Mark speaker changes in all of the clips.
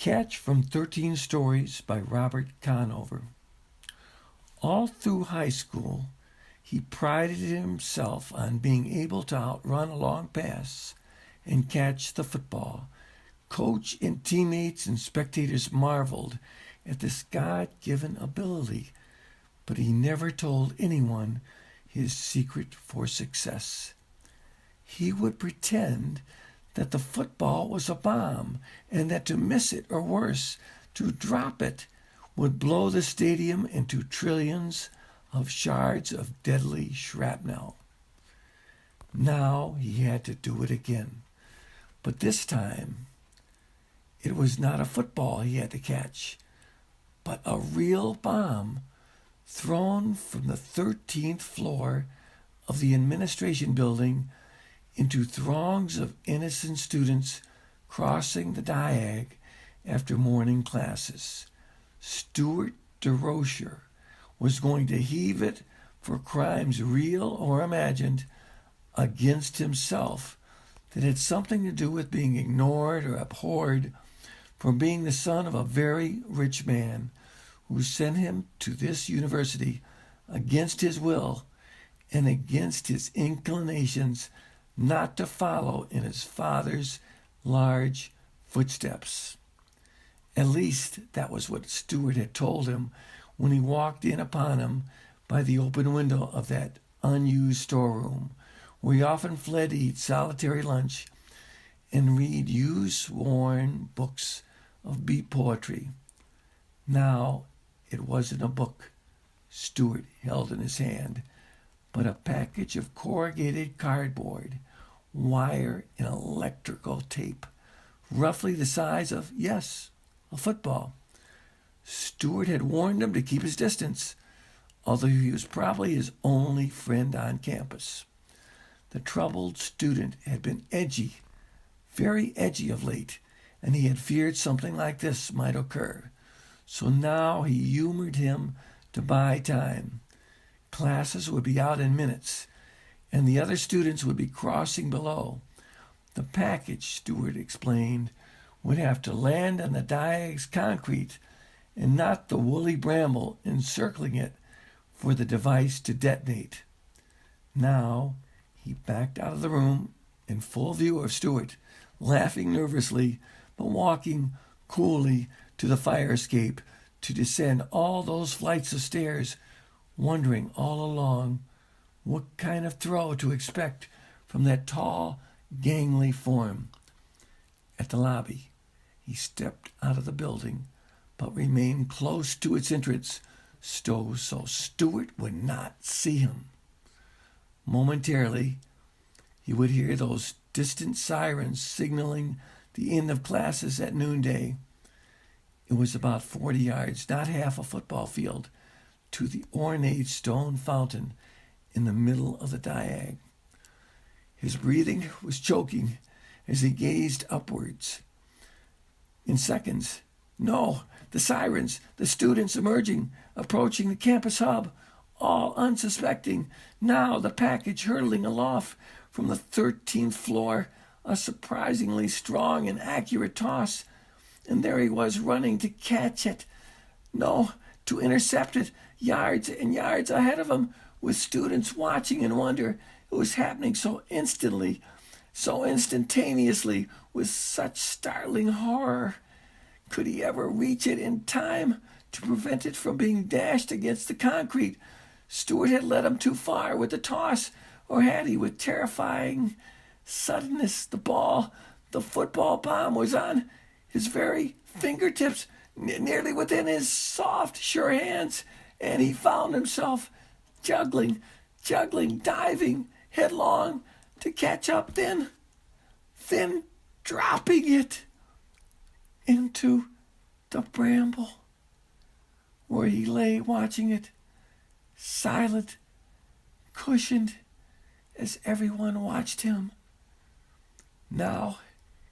Speaker 1: Catch from 13 Stories by Robert Conover. All through high school, he prided himself on being able to outrun a long pass and catch the football. Coach and teammates and spectators marveled at this God-given ability, but he never told anyone his secret for success. He would pretend that the football was a bomb and that to miss it, or worse, to drop it, would blow the stadium into trillions of shards of deadly shrapnel. Now he had to do it again. But this time, it was not a football he had to catch, but a real bomb thrown from the 13th floor of the administration building into throngs of innocent students crossing the diag after morning classes. Stuart DeRocher was going to heave it for crimes real or imagined against himself that had something to do with being ignored or abhorred for being the son of a very rich man who sent him to this university against his will and against his inclinations not to follow in his father's large footsteps. At least that was what Stuart had told him when he walked in upon him by the open window of that unused storeroom, where he often fled to eat solitary lunch and read use-worn books of beat poetry. Now it wasn't a book Stuart held in his hand, but a package of corrugated cardboard, wire, and electrical tape, roughly the size of, yes, a football. Stuart had warned him to keep his distance, although he was probably his only friend on campus. The troubled student had been edgy, very edgy of late, and he had feared something like this might occur. So now he humored him to buy time. Classes would be out in minutes, and the other students would be crossing below. The package, Stuart explained, would have to land on the diag's concrete and not the woolly bramble encircling it for the device to detonate. Now he backed out of the room in full view of Stuart, laughing nervously, but walking coolly to the fire escape to descend all those flights of stairs, wondering all along what kind of throw to expect from that tall, gangly form. At the lobby, he stepped out of the building, but remained close to its entrance so Stuart would not see him. Momentarily, he would hear those distant sirens signaling the end of classes at noonday. It was about 40 yards, not half a football field, to the ornate stone fountain in the middle of the diag. His breathing was choking as he gazed upwards. In seconds, no, the sirens, the students emerging, approaching the campus hub, all unsuspecting. Now the package hurtling aloft from the 13th floor, a surprisingly strong and accurate toss, and there he was running to catch it. No, to intercept it, yards and yards ahead of him, with students watching in wonder. It was happening so instantly, so instantaneously, with such startling horror. Could he ever reach it in time to prevent it from being dashed against the concrete? Stuart had led him too far with the toss, or had he, with terrifying suddenness, the football bomb was on his very fingertips, nearly within his soft, sure hands, and he found himself juggling, diving headlong to catch up, then dropping it into the bramble, where he lay watching it, silent, cushioned, as everyone watched him. Now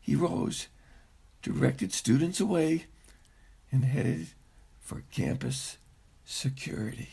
Speaker 1: he rose, directed students away, and headed for campus security.